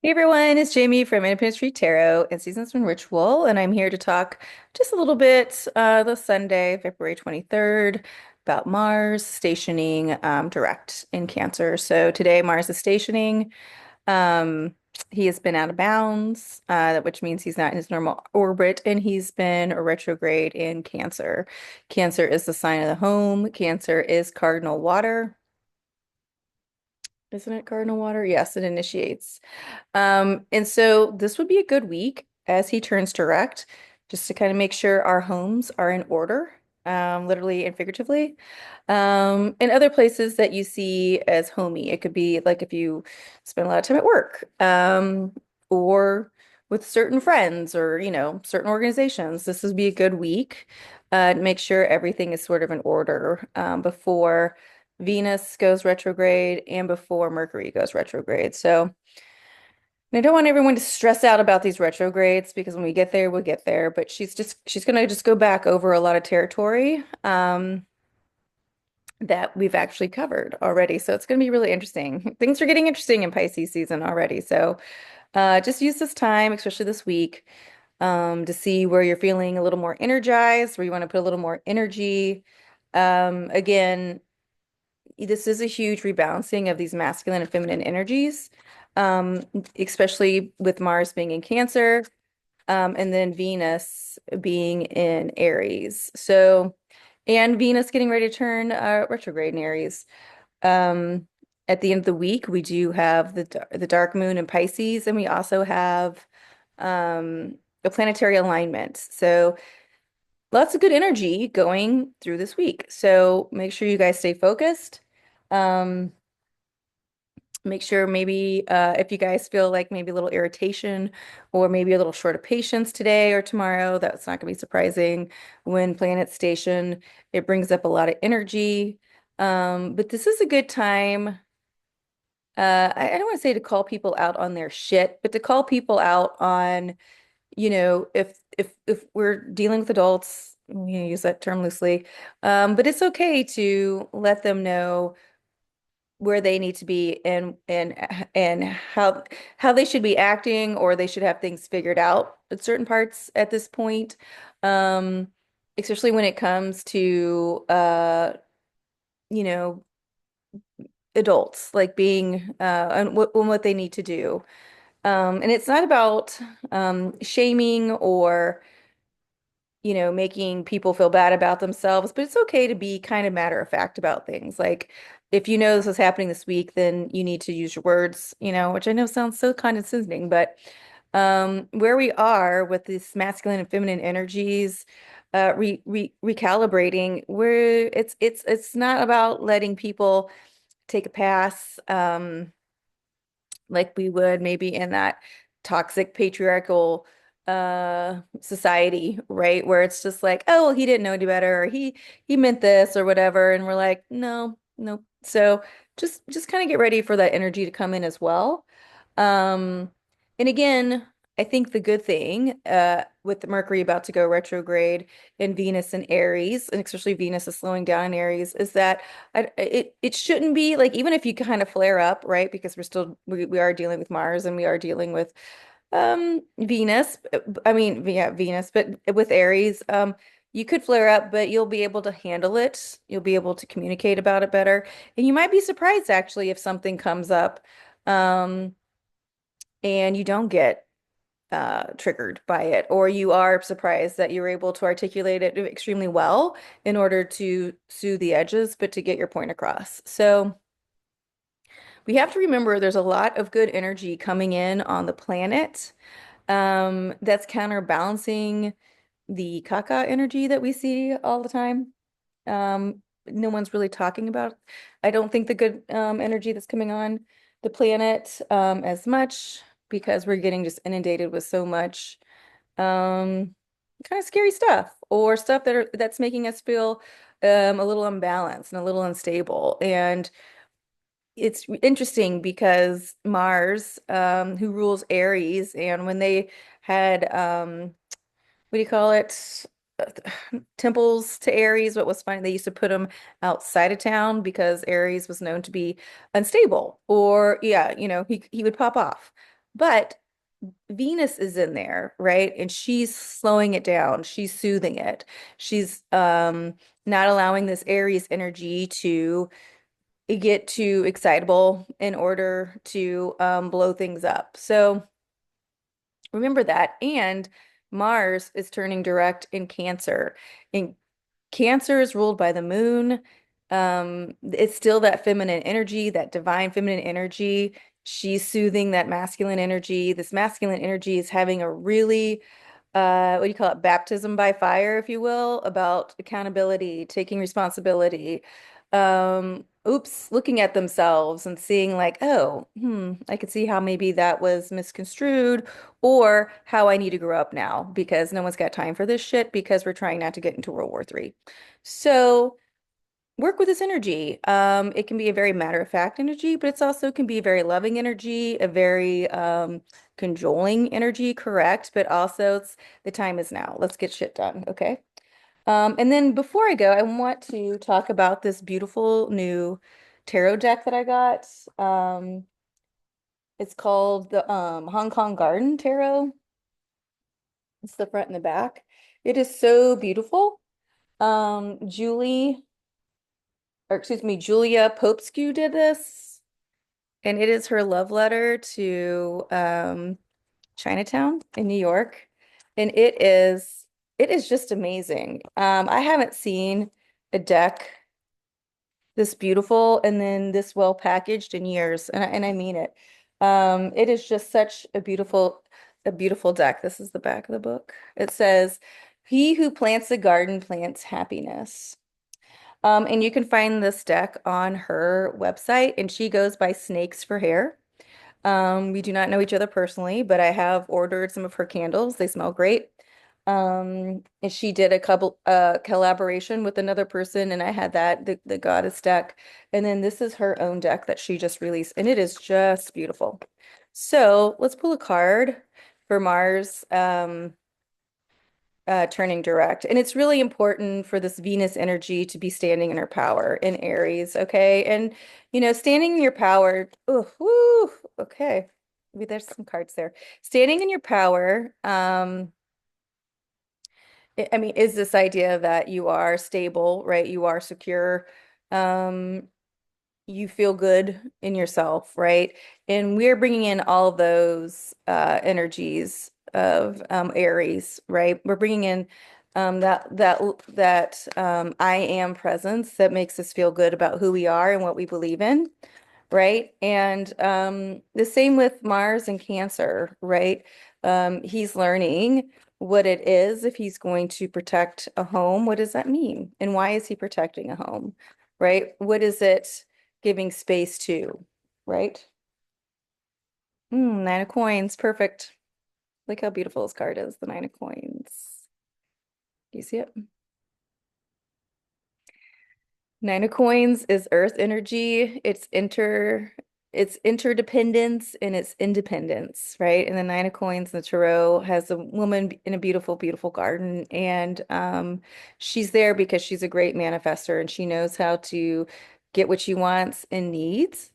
Hey everyone, it's Jamie from Independent Street Tarot and Seasons from Ritual, and I'm here to talk just a little bit this Sunday, February 23rd, about Mars stationing direct in Cancer. So today Mars is stationing. Um, he has been out of bounds, which means he's not in his normal orbit, and he's been a retrograde in Cancer. Cancer is the sign of the home. Cancer is cardinal water. Isn't it cardinal water? Yes, it initiates. And so this would be a good week as he turns direct, just to kind of make sure our homes are in order, literally and figuratively. And other places that you see as homey, it could be like if you spend a lot of time at work, or with certain friends or, certain organizations. This would be a good week, to make sure everything is sort of in order, before Venus goes retrograde and before Mercury goes retrograde. So, and I don't want everyone to stress out about these retrogrades because when we get there, we'll get there. But she's gonna just go back over a lot of territory that we've actually covered already. So it's gonna be really interesting. Things are getting interesting in Pisces season already. So just use this time, especially this week, to see where you're feeling a little more energized, where you want to put a little more energy. Again, this is a huge rebalancing of these masculine and feminine energies, um, especially with Mars being in Cancer, and then Venus being in Aries. So, and Venus getting ready to turn retrograde in Aries. Um, at the end of the week, we do have the dark moon in Pisces, and we also have a planetary alignment. So, lots of good energy going through this week. So, make sure you guys stay focused. Um, Make sure maybe if you guys feel like maybe a little irritation or maybe a little short of patience today or tomorrow, that's not going to be surprising. When planets station, it brings up a lot of energy. But this is a good time. I don't want to say to call people out on their shit, but to call people out on, if we're dealing with adults, use that term loosely. But it's okay to let them know where they need to be and how they should be acting, or they should have things figured out at certain parts at this point. Um, Especially when it comes to you know, adults, like being and what they need to do. And it's not about shaming or making people feel bad about themselves, but it's okay to be kind of matter of fact about things. Like, if you know this is happening this week, then you need to use your words, which I know sounds so condescending, but where we are with these masculine and feminine energies, recalibrating, where it's not about letting people take a pass, like we would maybe in that toxic patriarchal society, right? Where it's just like, oh, well, he didn't know any better, or he meant this or whatever. And we're like, no, no. So just kind of get ready for that energy to come in as well. Um, and again, I think the good thing with the Mercury about to go retrograde in Venus and Aries, and especially Venus is slowing down in Aries, is that it shouldn't be like, even if you kind of flare up, right? Because we are dealing with Mars and we are dealing with Venus. I mean, yeah, Venus, but with Aries, you could flare up, but you'll be able to handle it. You'll be able to communicate about it better. And you might be surprised actually if something comes up, um, and you don't get triggered by it, or you are surprised that you're able to articulate it extremely well in order to soothe the edges, but to get your point across. So we have to remember there's a lot of good energy coming in on the planet, that's counterbalancing the caca energy that we see all the time. No one's really talking about, I don't think, the good energy that's coming on the planet as much, because we're getting just inundated with so much um, kind of scary stuff, or stuff that's making us feel a little unbalanced and a little unstable. And it's interesting because Mars, who rules Aries, and when they had what do you call it? Temples to Aries. What was funny, they used to put them outside of town because Aries was known to be unstable, or yeah, he would pop off. But Venus is in there, right? And she's slowing it down. She's soothing it. She's not allowing this Aries energy to get too excitable in order to blow things up. So remember that. And Mars is turning direct in Cancer. And Cancer is ruled by the moon. It's still that feminine energy, that divine feminine energy. She's soothing that masculine energy. This masculine energy is having a really, what do you call it? Baptism by fire, if you will, about accountability, taking responsibility. Looking at themselves and seeing like, oh, I could see how maybe that was misconstrued, or how I need to grow up now because no one's got time for this shit because we're trying not to get into World War III. So work with this energy. It can be a very matter-of-fact energy, but it's also can be a very loving energy, a very cajoling energy, correct? But also it's the time is now. Let's get shit done, okay? And then before I go, I want to talk about this beautiful new tarot deck that I got. It's called the Hong Kong Garden Tarot. It's the front and the back. It is so beautiful. Julia Popescu did this, and it is her love letter to Chinatown in New York. And it is just amazing. I haven't seen a deck this beautiful and then this well packaged in years, and I mean it. It is just such a beautiful deck. This is the back of the book. It says, "He who plants a garden plants happiness." And you can find this deck on her website, and she goes by Snakes for Hair. We do not know each other personally, but I have ordered some of her candles. They smell great. And she did a couple collaboration with another person, and I had the goddess deck. And then this is her own deck that she just released, and it is just beautiful. So let's pull a card for Mars. Turning direct. And it's really important for this Venus energy to be standing in her power in Aries, okay? And, standing in your power, oh, woo, okay. Maybe there's some cards there. Standing in your power, I mean, is this idea that you are stable, right? You are secure. Um, you feel good in yourself, right? And we're bringing in all those energies of Aries, right? We're bringing in that I am presence that makes us feel good about who we are and what we believe in, right? And the same with Mars and Cancer, right? He's learning what it is if he's going to protect a home. What does that mean? And why is he protecting a home, right? What is it giving space to, right? Nine of coins, perfect. Look how beautiful this card is, the nine of coins. You see it? Nine of Coins is earth energy. It's interdependence and it's independence, right? And the Nine of Coins, the tarot has a woman in a beautiful, beautiful garden, and she's there because she's a great manifester and she knows how to get what she wants and needs.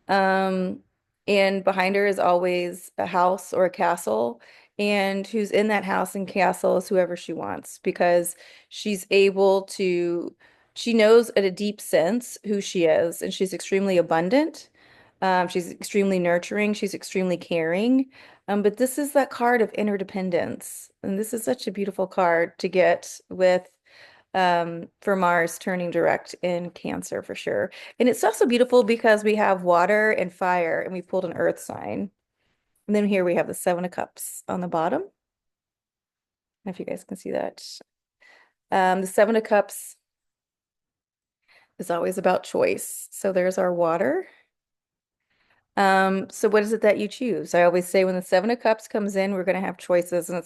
Um, and behind her is always a house or a castle, and who's in that house and castle is whoever she wants because she's able to she knows at a deep sense who she is, and she's extremely abundant. She's extremely nurturing. She's extremely caring. But this is that card of interdependence. And this is such a beautiful card to get with for Mars turning direct in Cancer for sure. And it's also beautiful because we have water and fire, and we pulled an earth sign. And then here we have the Seven of Cups on the bottom. I don't know if you guys can see that. The Seven of Cups is always about choice. So there's our water. So what is it that you choose? I always say when the Seven of Cups comes in, we're going to have choices, and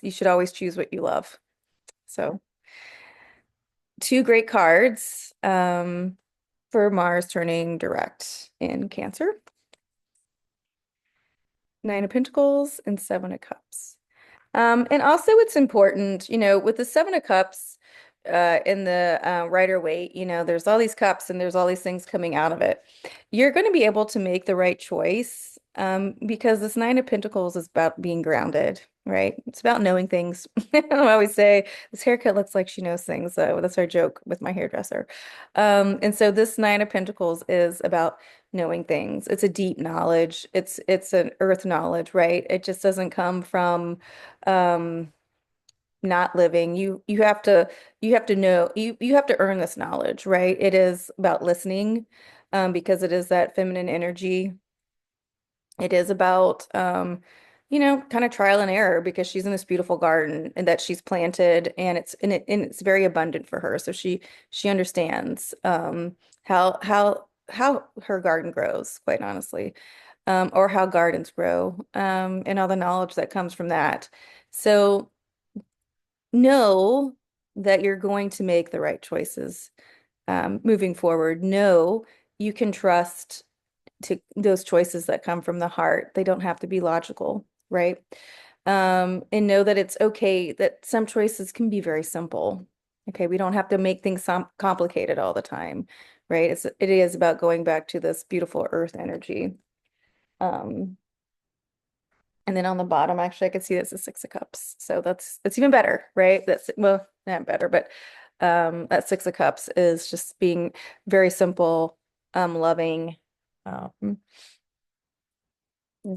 you should always choose what you love. So two great cards for Mars turning direct in Cancer. Nine of Pentacles and Seven of Cups. And also it's important, with the Seven of Cups, in the Rider-Waite, there's all these cups and there's all these things coming out of it. You're going to be able to make the right choice because this Nine of Pentacles is about being grounded, right? It's about knowing things. I always say this haircut looks like she knows things. That's our joke with my hairdresser. And so this Nine of Pentacles is about knowing things. It's a deep knowledge. It's an earth knowledge, right? It just doesn't come from not living. You have to know you have to earn this knowledge, right? It is about listening, because it is that feminine energy. It is about kind of trial and error because she's in this beautiful garden and that she's planted and it's very abundant for her. So she understands how her garden grows, quite honestly. Or how gardens grow, and all the knowledge that comes from that. So know that you're going to make the right choices moving forward. Know you can trust to those choices that come from the heart. They don't have to be logical, right? And know that it's okay that some choices can be very simple. Okay, we don't have to make things complicated all the time, right? It is about going back to this beautiful earth energy. Um, and then on the bottom, actually, I could see that's a Six of Cups. So that's even better, right? That's well, not better, but that Six of Cups is just being very simple, loving. Um,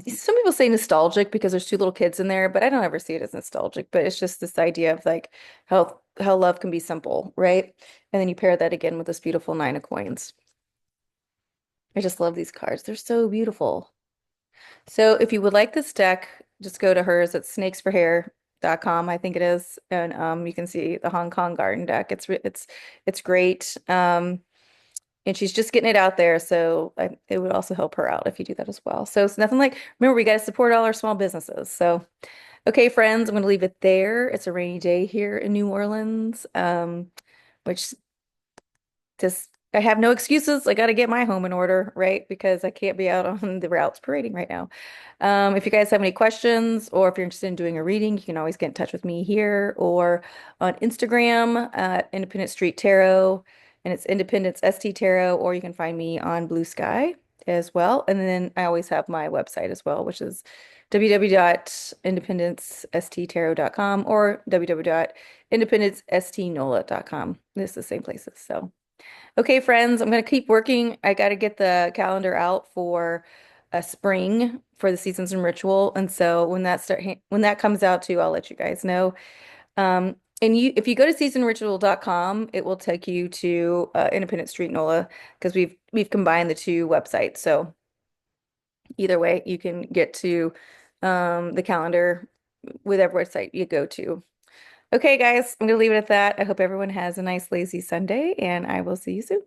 some people say nostalgic because there's two little kids in there, but I don't ever see it as nostalgic. But it's just this idea of like how love can be simple, right? And then you pair that again with this beautiful Nine of Coins. I just love these cards. They're so beautiful. So if you would like this deck, just go to hers. It's snakesforhair.com, I think it is. And you can see the Hong Kong garden deck. It's great. And she's just getting it out there, so it would also help her out if you do that as well. So it's nothing like, remember, we got to support all our small businesses. So, okay, friends, I'm going to leave it there. It's a rainy day here in New Orleans, which just I have no excuses. I got to get my home in order, right? Because I can't be out on the routes parading right now. If you guys have any questions or if you're interested in doing a reading, you can always get in touch with me here or on Instagram at Independent Street Tarot, and it's Independence ST Tarot, or you can find me on Blue Sky as well. And then I always have my website as well, which is www.independencesttarot.com or www.independencestnola.com. It's the same places. So. Okay, friends, I'm going to keep working. I got to get the calendar out for a spring for the Seasons and Ritual. And so when that comes out too, I'll let you guys know. And if you go to seasonritual.com, it will take you to Independent Street NOLA because we've combined the two websites. So either way, you can get to the calendar with every website you go to. Okay, guys, I'm going to leave it at that. I hope everyone has a nice, lazy Sunday, and I will see you soon.